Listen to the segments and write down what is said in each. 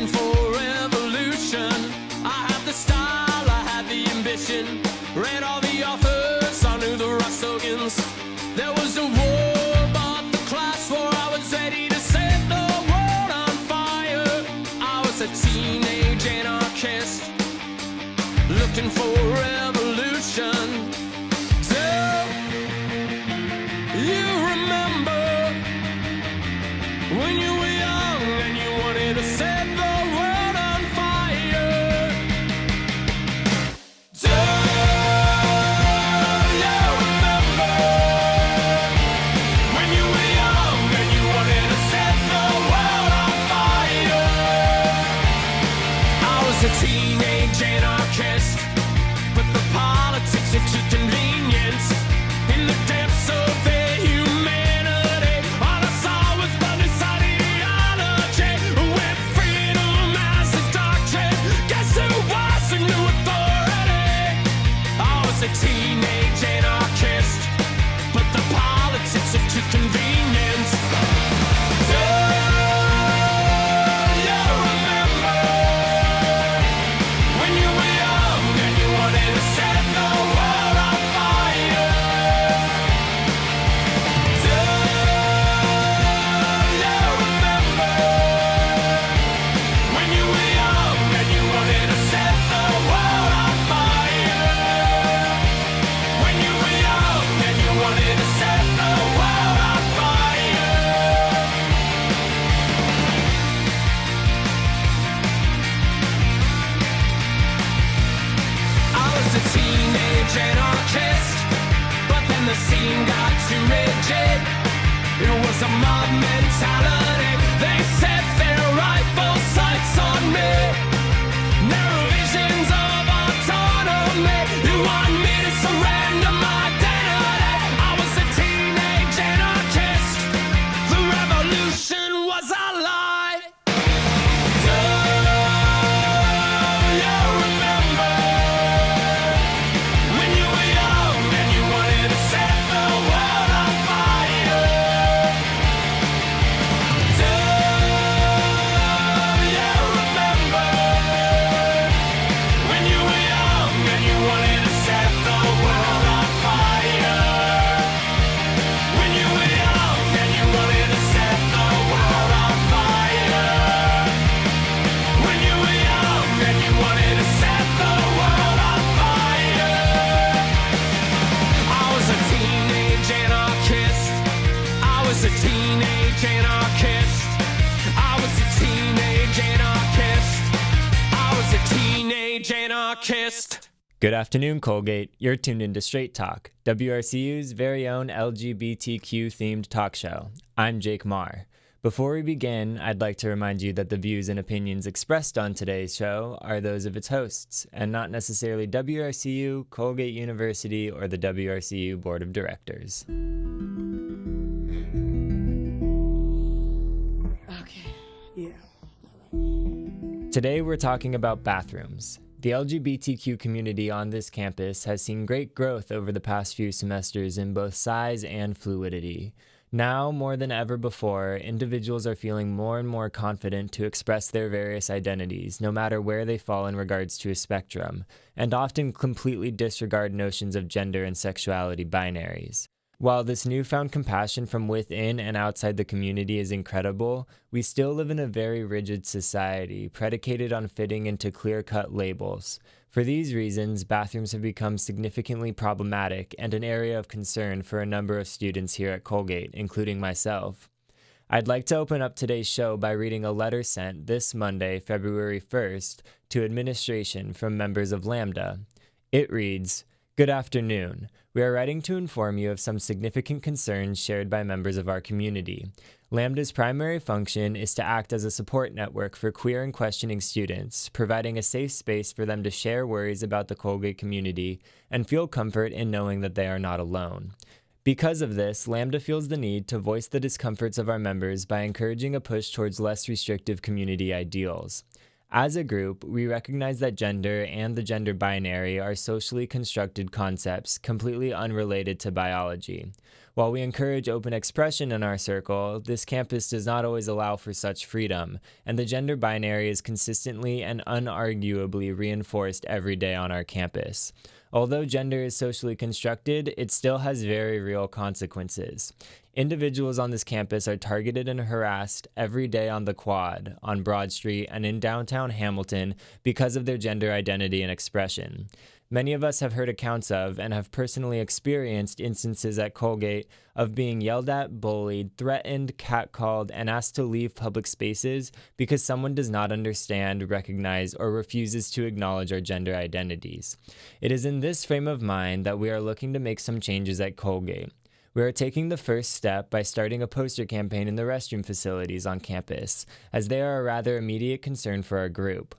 looking for revolution. I had the style, I had the ambition. Read all the authors, I knew the right slogans. There was a war, but the class war. I was ready to set the world on fire. I was a teenage anarchist, looking for revolution. Do you remember when you were young and you wanted to set the world on fire? Do you remember when you were young and you wanted to set the world on fire? I was a teenage anarchist, but the politics are too convenient. In the depths of their humanity, all I saw was bloody ideology, with freedom as a doctrine. Guess who was the new authority? I was a teenage anarchist, but the politics are too convenient. Do you remember when you were young and you wanted to set the world on fire? Do you remember when you were young and you wanted to set the world on fire? When you were young and you wanted to set the world on fire. I was a teenage anarchist, but then the scene got too rigid. It was a mob mentality. They set their rifle sights on me. Narrow visions of autonomy. You want me to surrender my identity. I was a teenage anarchist. The revolution was a lie. Do you remember when you were young and you wanted to set the world on fire? Do you remember when you were young and you wanted to set the world on fire? When you were young and you wanted to set the world on fire? When you were young and you wanted to set the world on fire? I was a teenage anarchist. I was a teenage anarchist. I was a teenage anarchist. I was a teenage anarchist. Good afternoon, Colgate. You're tuned into Straight Talk, WRCU's very own LGBTQ-themed talk show. I'm Jake Marr. Before we begin, I'd like to remind you that the views and opinions expressed on today's show are those of its hosts, and not necessarily WRCU, Colgate University, or the WRCU Board of Directors. Okay. Yeah. Today we're talking about bathrooms. The LGBTQ community on this campus has seen great growth over the past few semesters in both size and fluidity. Now, more than ever before, individuals are feeling more and more confident to express their various identities, no matter where they fall in regards to a spectrum, and often completely disregard notions of gender and sexuality binaries. While this newfound compassion from within and outside the community is incredible, we still live in a very rigid society, predicated on fitting into clear-cut labels. For these reasons, bathrooms have become significantly problematic and an area of concern for a number of students here at Colgate, including myself. I'd like to open up today's show by reading a letter sent this Monday, February 1st, to administration from members of Lambda. It reads, "Good afternoon. We are writing to inform you of some significant concerns shared by members of our community. Lambda's primary function is to act as a support network for queer and questioning students, providing a safe space for them to share worries about the Colgate community and feel comfort in knowing that they are not alone. Because of this, Lambda feels the need to voice the discomforts of our members by encouraging a push towards less restrictive community ideals. As a group, we recognize that gender and the gender binary are socially constructed concepts completely unrelated to biology. While we encourage open expression in our circle, this campus does not always allow for such freedom, and the gender binary is consistently and unarguably reinforced every day on our campus. Although gender is socially constructed, it still has very real consequences. Individuals on this campus are targeted and harassed every day on the Quad, on Broad Street, and in downtown Hamilton because of their gender identity and expression. Many of us have heard accounts of and have personally experienced instances at Colgate of being yelled at, bullied, threatened, catcalled, and asked to leave public spaces because someone does not understand, recognize, or refuses to acknowledge our gender identities. It is in this frame of mind that we are looking to make some changes at Colgate. We are taking the first step by starting a poster campaign in the restroom facilities on campus, as they are a rather immediate concern for our group.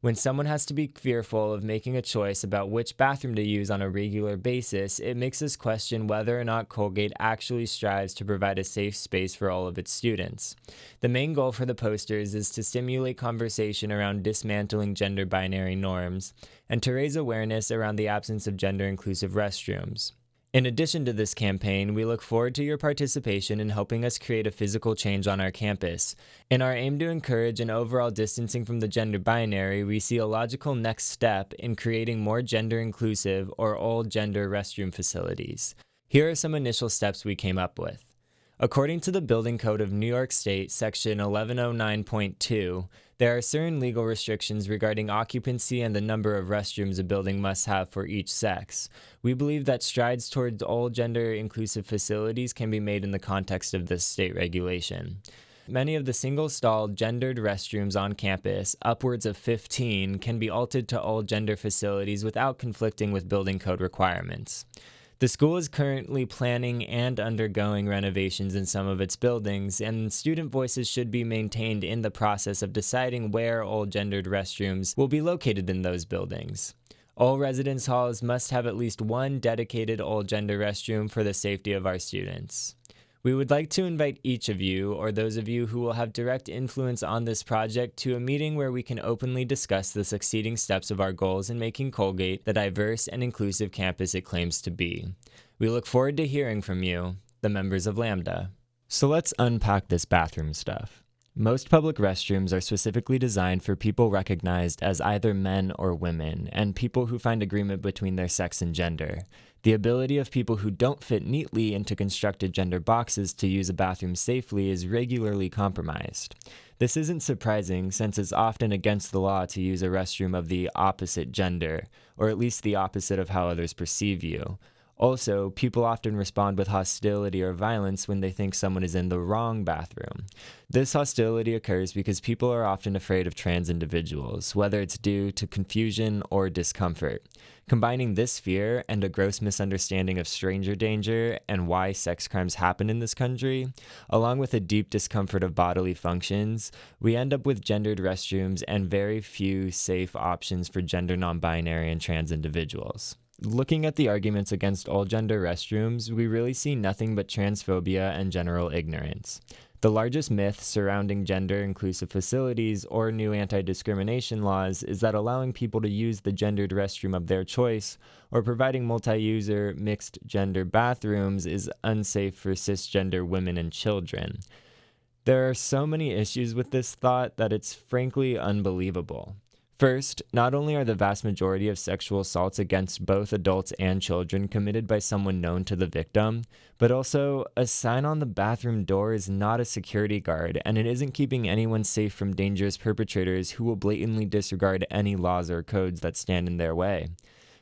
When someone has to be fearful of making a choice about which bathroom to use on a regular basis, it makes us question whether or not Colgate actually strives to provide a safe space for all of its students. The main goal for the posters is to stimulate conversation around dismantling gender binary norms and to raise awareness around the absence of gender-inclusive restrooms. In addition to this campaign, we look forward to your participation in helping us create a physical change on our campus. In our aim to encourage an overall distancing from the gender binary, we see a logical next step in creating more gender-inclusive or all-gender restroom facilities. Here are some initial steps we came up with. According to the Building Code of New York State, Section 1109.2, there are certain legal restrictions regarding occupancy and the number of restrooms a building must have for each sex. We believe that strides towards all gender-inclusive facilities can be made in the context of this state regulation. Many of the single-stalled gendered restrooms on campus, upwards of 15, can be altered to all-gender facilities without conflicting with building code requirements. The school is currently planning and undergoing renovations in some of its buildings, and student voices should be maintained in the process of deciding where all gendered restrooms will be located in those buildings. All residence halls must have at least one dedicated all-gender restroom for the safety of our students. We would like to invite each of you, or those of you who will have direct influence on this project, to a meeting where we can openly discuss the succeeding steps of our goals in making Colgate the diverse and inclusive campus it claims to be. We look forward to hearing from you, the members of Lambda. So let's unpack this bathroom stuff. Most public restrooms are specifically designed for people recognized as either men or women, and people who find agreement between their sex and gender. The ability of people who don't fit neatly into constructed gender boxes to use a bathroom safely is regularly compromised. This isn't surprising, since it's often against the law to use a restroom of the opposite gender, or at least the opposite of how others perceive you. Also, people often respond with hostility or violence when they think someone is in the wrong bathroom. This hostility occurs because people are often afraid of trans individuals, whether it's due to confusion or discomfort. Combining this fear and a gross misunderstanding of stranger danger and why sex crimes happen in this country, along with a deep discomfort of bodily functions, we end up with gendered restrooms and very few safe options for gender non-binary and trans individuals. Looking at the arguments against all gender restrooms, we really see nothing but transphobia and general ignorance. The largest myth surrounding gender-inclusive facilities or new anti-discrimination laws is that allowing people to use the gendered restroom of their choice or providing multi-user, mixed-gender bathrooms is unsafe for cisgender women and children. There are so many issues with this thought that it's frankly unbelievable. First, not only are the vast majority of sexual assaults against both adults and children committed by someone known to the victim, but also a sign on the bathroom door is not a security guard, and it isn't keeping anyone safe from dangerous perpetrators who will blatantly disregard any laws or codes that stand in their way.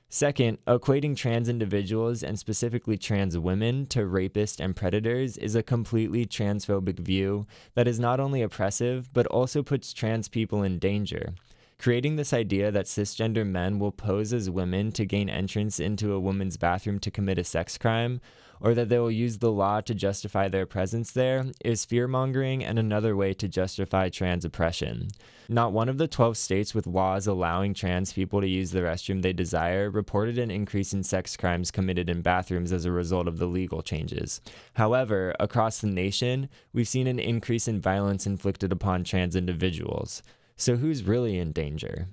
Second, equating trans individuals, and specifically trans women, to rapists and predators is a completely transphobic view that is not only oppressive, but also puts trans people in danger. Creating this idea that cisgender men will pose as women to gain entrance into a woman's bathroom to commit a sex crime, or that they will use the law to justify their presence there, is fear-mongering and another way to justify trans oppression. Not one of the 12 states with laws allowing trans people to use the restroom they desire reported an increase in sex crimes committed in bathrooms as a result of the legal changes. However, across the nation, we've seen an increase in violence inflicted upon trans individuals. So who's really in danger?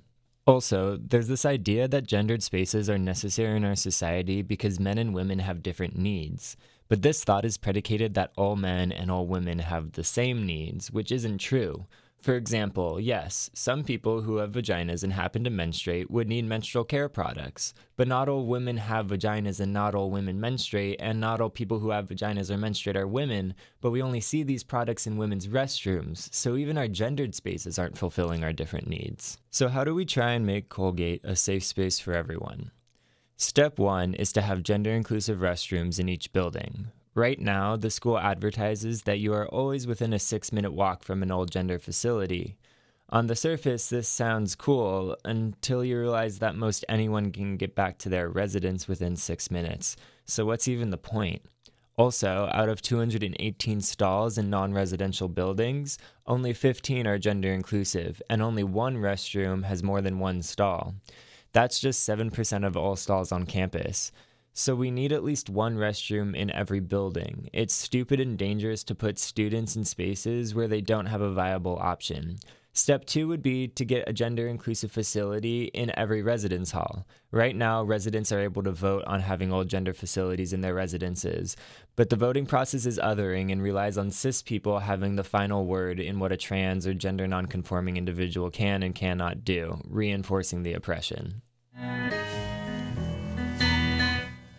Also, there's this idea that gendered spaces are necessary in our society because men and women have different needs. But this thought is predicated that all men and all women have the same needs, which isn't true. For example, yes, some people who have vaginas and happen to menstruate would need menstrual care products, but not all women have vaginas and not all women menstruate, and not all people who have vaginas or menstruate are women, but we only see these products in women's restrooms, so even our gendered spaces aren't fulfilling our different needs. So how do we try and make Colgate a safe space for everyone? Step 1 is to have gender-inclusive restrooms in each building. Right now, the school advertises that you are always within a 6-minute walk from an old gender facility. On the surface, this sounds cool until you realize that most anyone can get back to their residence within 6 minutes. So what's even the point? Also, out of 218 stalls in non-residential buildings, only 15 are gender inclusive, and only one restroom has more than one stall. That's just 7% of all stalls on campus. So we need at least one restroom in every building. It's stupid and dangerous to put students in spaces where they don't have a viable option. Step 2 would be to get a gender-inclusive facility in every residence hall. Right now, residents are able to vote on having all gender facilities in their residences, but the voting process is othering and relies on cis people having the final word in what a trans or gender non-conforming individual can and cannot do, reinforcing the oppression.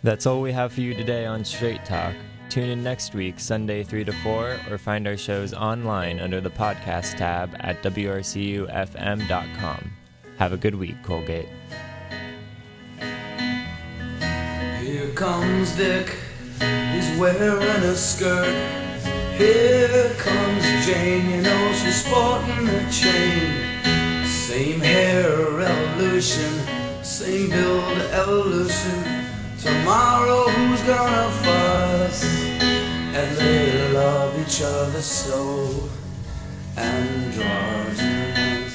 That's all we have for you today on Straight Talk. Tune in next week, Sunday 3 to 4, or find our shows online under the podcast tab at wrcufm.com. Have a good week, Colgate. Here comes Dick, he's wearing a skirt. Here comes Jane, you know she's sporting a chain. Same hair evolution, same build evolution. Tomorrow who's gonna fuss? And they love each other so androgynous.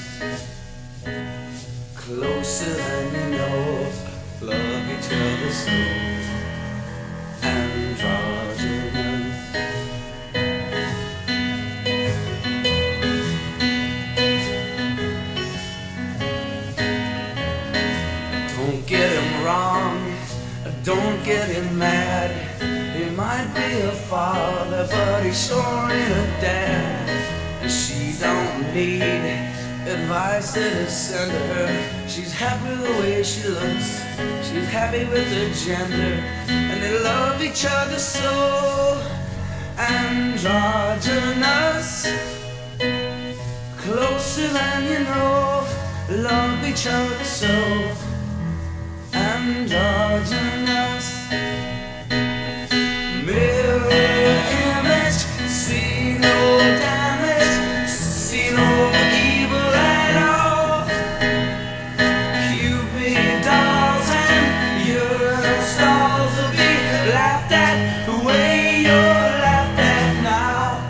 Closer than you know, love each other so androgynous. Don't get him wrong, don't get him mad. He might be a father, but he sure ain't a dad. And she don't need advice that is sent to her. She's happy the way she looks, she's happy with her gender, and they love each other so androgynous. Closer than you know, love each other so androgynous. Mirror image, see no damage, see no evil at all. Cupid dolls and urinal stalls will be laughed at the way you're laughed at now.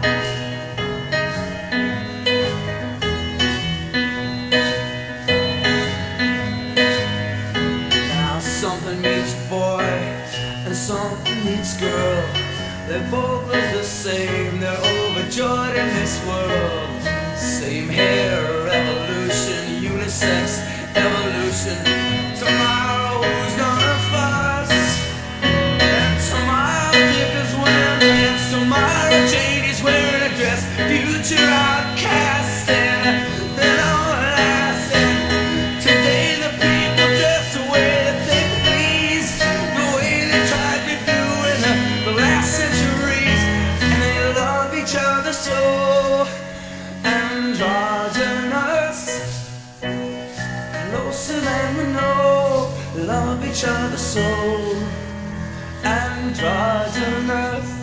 Something meets boy and something meets girl. They both look the same, they're overjoyed in this world. Same hair evolution, unisex evolution. Tomorrow who's gonna fuss? And tomorrow Dick is wearing a dress, tomorrow Jane is wearing a dress. Future outcast and they're all lasting. Today the people dress the way that they please, the way they tried to do in the last centuries. And they love each other so androgynous. Closer than we know, love each other so androgynous.